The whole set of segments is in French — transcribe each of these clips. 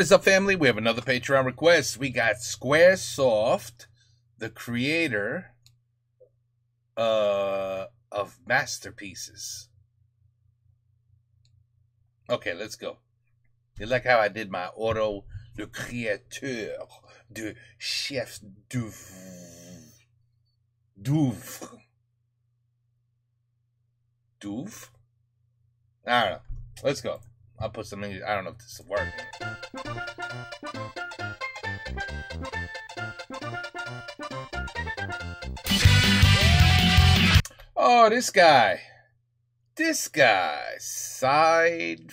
What is up, family? We have another Patreon request. We got Squaresoft, the creator of Masterpieces. Okay, let's go. You like how I did my auto, le créateur de chef d'oeuvre. D'oeuvre? I don't know. Let's go. I'll put some English. I don't know if this will work. Oh, this guy. Side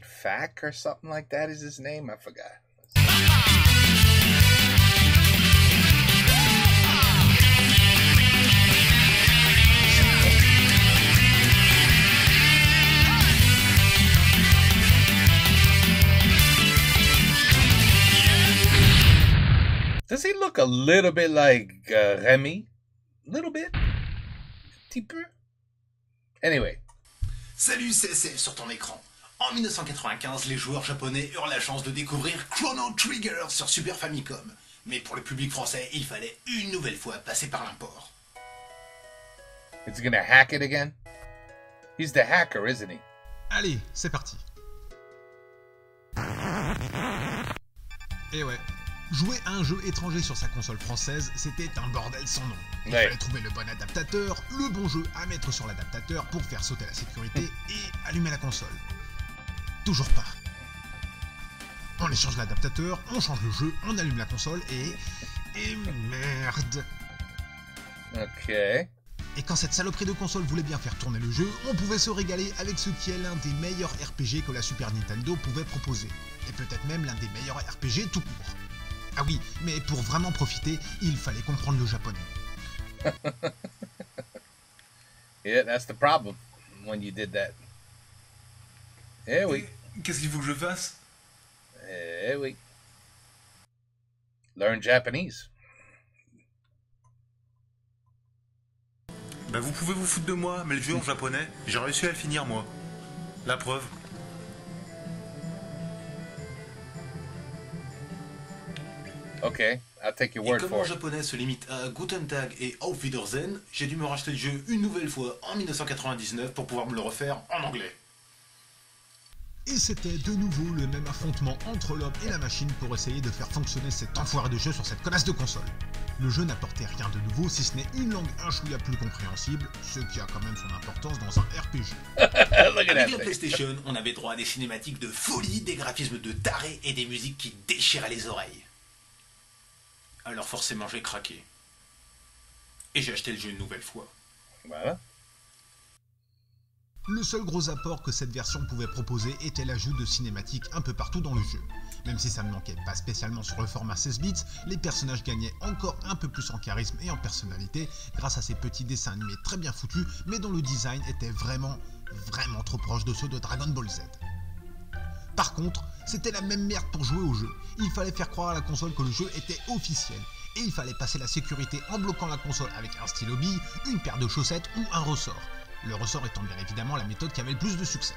Fack or something like that is his name. I forgot. Does he look a little bit like Remy? Little bit? Petit peu? Anyway. Salut, c'est SF sur ton écran. En 1995, les joueurs japonais eurent la chance de découvrir Chrono Trigger sur Super Famicom. Mais pour le public français, il fallait une nouvelle fois passer par l'import. Is he gonna hack it again? He's the hacker, isn't he? Allez, c'est parti. Et ouais. Jouer à un jeu étranger sur sa console française, c'était un bordel sans nom. Il fallait trouver le bon adaptateur, le bon jeu à mettre sur l'adaptateur pour faire sauter la sécurité et allumer la console. Toujours pas. On échange l'adaptateur, on change le jeu, on allume la console et merde. Ok. Et quand cette saloperie de console voulait bien faire tourner le jeu, on pouvait se régaler avec ce qui est l'un des meilleurs RPG que la Super Nintendo pouvait proposer. Et peut-être même l'un des meilleurs RPG tout court. Ah oui, mais pour vraiment profiter, il fallait comprendre le japonais. Yeah, that's the problem when you did that. Eh oui. Qu'est-ce qu'il faut que je fasse? Eh oui. Learn Japanese. Bah vous pouvez vous foutre de moi, mais le jeu en japonais, j'ai réussi à le finir moi. La preuve. Okay, I'll take your word et comme for mon it. japonais se limite à Guten Tag et Auf Wiedersehen, j'ai dû me racheter le jeu une nouvelle fois en 1999 pour pouvoir me le refaire en anglais. Et c'était de nouveau le même affrontement entre l'homme et la machine pour essayer de faire fonctionner cet enfoiré de jeu sur cette connasse de console. Le jeu n'apportait rien de nouveau si ce n'est une langue un chouïa plus compréhensible, ce qui a quand même son importance dans un RPG. Avec la PlayStation, on avait droit à des cinématiques de folie, des graphismes de taré et des musiques qui déchiraient les oreilles. Alors forcément j'ai craqué. Et j'ai acheté le jeu une nouvelle fois. Voilà. Le seul gros apport que cette version pouvait proposer était l'ajout de cinématiques un peu partout dans le jeu. Même si ça ne manquait pas spécialement sur le format 16 bits, les personnages gagnaient encore un peu plus en charisme et en personnalité grâce à ces petits dessins animés très bien foutus, mais dont le design était vraiment trop proche de ceux de Dragon Ball Z. Par contre, c'était la même merde pour jouer au jeu. Il fallait faire croire à la console que le jeu était officiel. Et il fallait passer la sécurité en bloquant la console avec un stylo bille, une paire de chaussettes ou un ressort. Le ressort étant bien évidemment la méthode qui avait le plus de succès.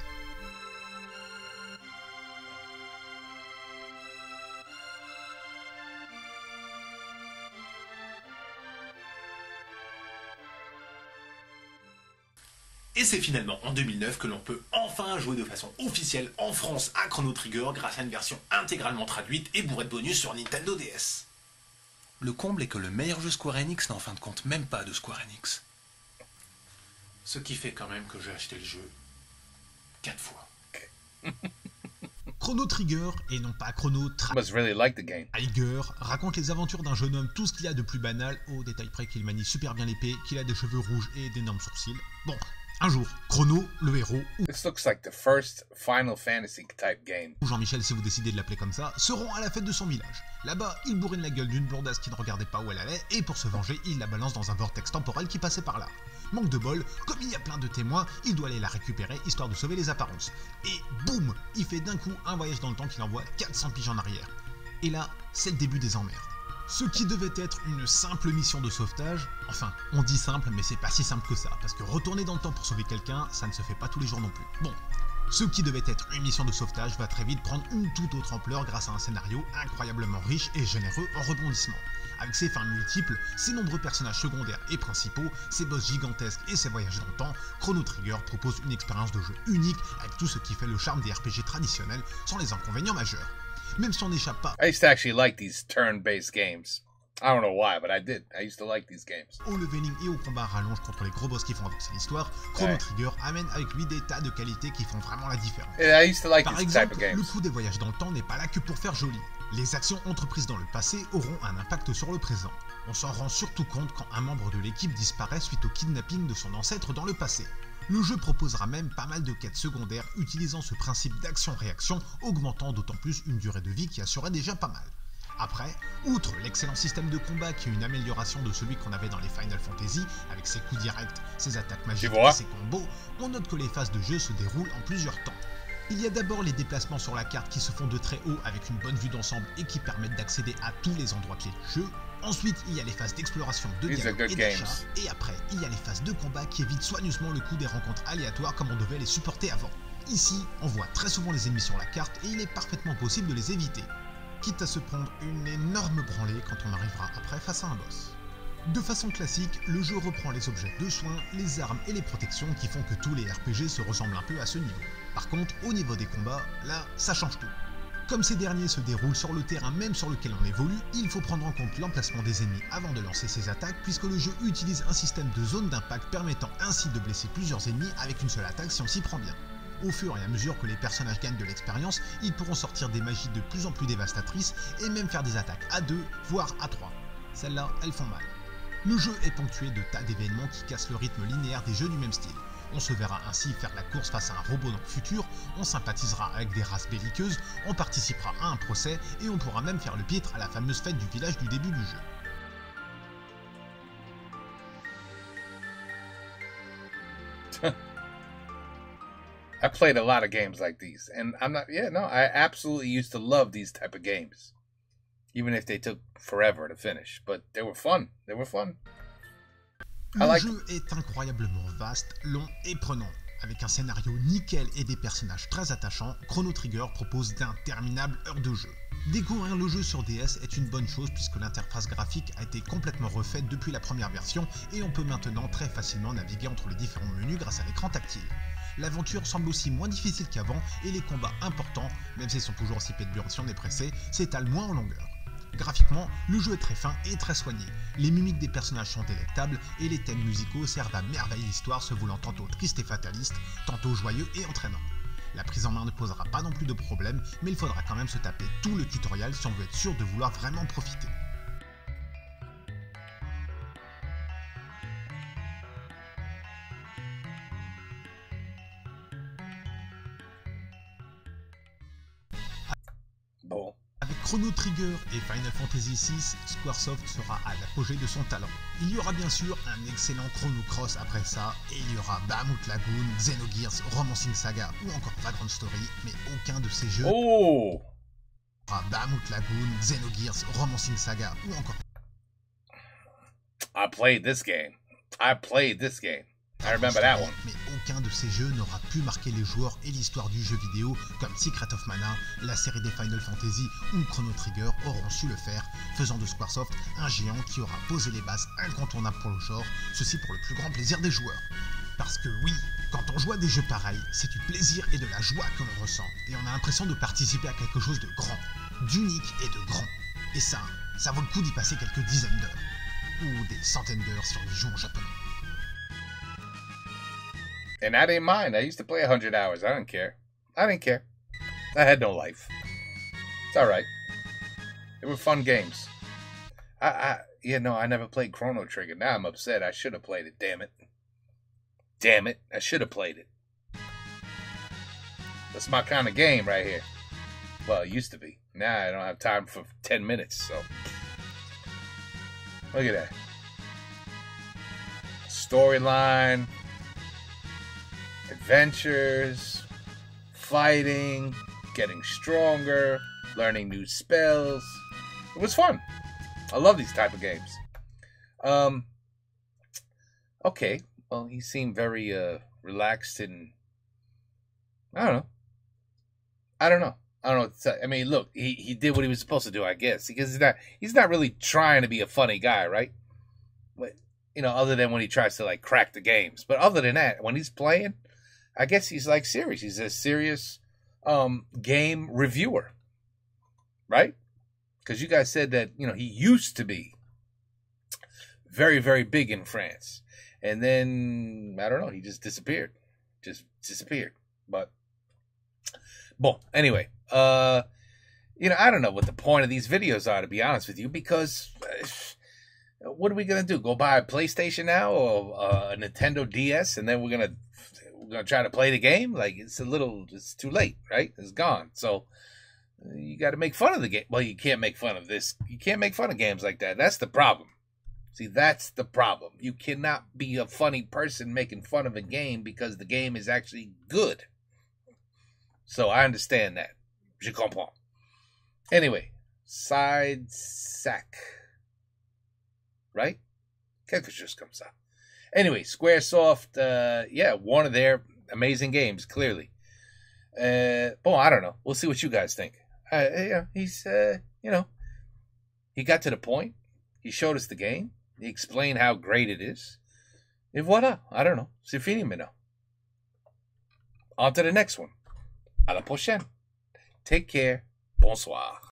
Et c'est finalement en 2009 que l'on peut enfin jouer de façon officielle en France à Chrono Trigger grâce à une version intégralement traduite et bourrée de bonus sur Nintendo DS. Le comble est que le meilleur jeu Square Enix n'a en fin de compte même pas de Square Enix. Ce qui fait quand même que j'ai acheté le jeu 4 fois. Chrono Trigger, et non pas Chrono Must really like the game. Trigger, raconte les aventures d'un jeune homme, tout ce qu'il y a de plus banal, au détail près qu'il manie super bien l'épée, qu'il a des cheveux rouges et d'énormes sourcils. Bon, un jour, Chrono, le héros, This looks like the first Final Fantasy type game. ou Jean-Michel si vous décidez de l'appeler comme ça, seront à la fête de son village. Là-bas, il bourrine la gueule d'une blondasse qui ne regardait pas où elle allait, et pour se venger, il la balance dans un vortex temporel qui passait par là. Manque de bol, comme il y a plein de témoins, il doit aller la récupérer histoire de sauver les apparences. Et boum, il fait d'un coup un voyage dans le temps qui l'envoie 400 piges en arrière. Et là, c'est le début des emmerdes. Ce qui devait être une simple mission de sauvetage, enfin, on dit simple, mais c'est pas si simple que ça, parce que retourner dans le temps pour sauver quelqu'un, ça ne se fait pas tous les jours non plus. Bon, Ce qui devait être une mission de sauvetage va très vite prendre une toute autre ampleur grâce à un scénario incroyablement riche et généreux en rebondissements. Avec ses fins multiples, ses nombreux personnages secondaires et principaux, ses boss gigantesques et ses voyages dans le temps, Chrono Trigger propose une expérience de jeu unique avec tout ce qui fait le charme des RPG traditionnels sans les inconvénients majeurs. Même si on n'échappe pas I used to actually like these turn-based games. I don't know why, but I did. I used to like these games. au leveling et au combat à rallonge contre les gros boss qui font avancer l'histoire, Chrono Ouais. Trigger amène avec lui des tas de qualités qui font vraiment la différence. Yeah, I used to like Par this type exemple, of le games. coup des voyages dans le temps n'est pas là que pour faire joli. Les actions entreprises dans le passé auront un impact sur le présent. On s'en rend surtout compte quand un membre de l'équipe disparaît suite au kidnapping de son ancêtre dans le passé. Le jeu proposera même pas mal de quêtes secondaires utilisant ce principe d'action-réaction, augmentant d'autant plus une durée de vie qui assurait déjà pas mal. Après, outre l'excellent système de combat qui est une amélioration de celui qu'on avait dans les Final Fantasy, avec ses coups directs, ses attaques magiques vois. et ses combos, on note que les phases de jeu se déroulent en plusieurs temps. Il y a d'abord les déplacements sur la carte qui se font de très haut avec une bonne vue d'ensemble et qui permettent d'accéder à tous les endroits clés du jeu. Ensuite, il y a les phases d'exploration, de These are dialogue good et d'achat. games. Et après, il y a les phases de combat qui évitent soigneusement le coup des rencontres aléatoires comme on devait les supporter avant. Ici, on voit très souvent les ennemis sur la carte et il est parfaitement possible de les éviter, quitte à se prendre une énorme branlée quand on arrivera après face à un boss. De façon classique, le jeu reprend les objets de soins, les armes et les protections qui font que tous les RPG se ressemblent un peu à ce niveau. Par contre, au niveau des combats, là, ça change tout. Comme ces derniers se déroulent sur le terrain même sur lequel on évolue, il faut prendre en compte l'emplacement des ennemis avant de lancer ses attaques puisque le jeu utilise un système de zone d'impact permettant ainsi de blesser plusieurs ennemis avec une seule attaque si on s'y prend bien. Au fur et à mesure que les personnages gagnent de l'expérience, ils pourront sortir des magies de plus en plus dévastatrices et même faire des attaques à 2, voire à 3. Celles-là, elles font mal. Le jeu est ponctué de tas d'événements qui cassent le rythme linéaire des jeux du même style. On se verra ainsi faire la course face à un robot dans le futur, on sympathisera avec des races belliqueuses, on participera à un procès et on pourra même faire le pitre à la fameuse fête du village du début du jeu. I played a lot of games like these, and I absolutely used to love these type of games, even if they took forever to finish. But they were fun. They were fun. Le jeu est incroyablement vaste, long et prenant. Avec un scénario nickel et des personnages très attachants, Chrono Trigger propose d'interminables heures de jeu. Découvrir le jeu sur DS est une bonne chose puisque l'interface graphique a été complètement refaite depuis la première version et on peut maintenant très facilement naviguer entre les différents menus grâce à l'écran tactile. L'aventure semble aussi moins difficile qu'avant et les combats importants, même s'ils sont toujours aussi pénibles si on est pressé, s'étalent moins en longueur. Graphiquement, le jeu est très fin et très soigné. Les mimiques des personnages sont délectables et les thèmes musicaux servent à merveille l'histoire se voulant tantôt triste et fataliste, tantôt joyeux et entraînant. La prise en main ne posera pas non plus de problème, mais il faudra quand même se taper tout le tutoriel si on veut être sûr de vouloir vraiment profiter. Bon. Avec Chrono Trigger et Final Fantasy VI, Squaresoft sera à l'apogée de son talent. Il y aura bien sûr un excellent Chrono Cross après ça, et il y aura Bahamut Lagoon, Xenogears, Romancing Saga ou encore Vagrant Story, mais aucun de ces jeux... Oh! Bahamut Lagoon, Xenogears, Romancing Saga ou encore... I played this game. I remember that one. Mais aucun de ces jeux n'aura pu marquer les joueurs et l'histoire du jeu vidéo comme Secret of Mana, la série des Final Fantasy ou Chrono Trigger auront su le faire, faisant de Squaresoft un géant qui aura posé les bases incontournables pour le genre, ceci pour le plus grand plaisir des joueurs. Parce que oui, quand on joue à des jeux pareils, c'est du plaisir et de la joie que l'on ressent, et on a l'impression de participer à quelque chose de grand, d'unique et de grand. Et ça vaut le coup d'y passer quelques dizaines d'heures, ou des centaines d'heures si on y joue en japonais. And I didn't mind. I used to play 100 hours. I didn't care. I had no life. It's all right. They were fun games. I never played Chrono Trigger. Now I'm upset. I should have played it. Damn it. I should have played it. That's my kind of game right here. Well, it used to be. Now I don't have time for 10 minutes, so. Look at that. Storyline. Adventures, fighting, getting stronger, learning new spells. It was fun. I love these type of games. Okay. Well, he seemed very relaxed and I don't know. I don't know. I don't know what to say. I mean, look, he did what he was supposed to do, I guess, because he's not really trying to be a funny guy, right? But, you know, other than when he tries to like crack the games. But other than that, when he's playing, I guess he's like serious. He's a serious game reviewer, right? Because you guys said that, you know, he used to be very, very big in France. And then, I don't know, he just disappeared. But, well, anyway, you know, I don't know what the point of these videos are, to be honest with you, because what are we going to do? Go buy a PlayStation now or a Nintendo DS, and then we're going to try to play the game? Like, it's too late, right? It's gone. So you got to make fun of the game. Well, you can't make fun of this. You can't make fun of games like that. That's the problem. See, that's the problem. You cannot be a funny person making fun of a game because the game is actually good. So I understand that. Je comprends. Anyway, side sack. Right? Quelque chose comme ça. Anyway, Squaresoft, yeah, one of their amazing games, clearly. Well, I don't know. We'll see what you guys think. Yeah, he's, you know, he got to the point. He showed us the game. He explained how great it is. Et voilà. I don't know. C'est fini maintenant. On to the next one. À la prochaine. Take care. Bonsoir.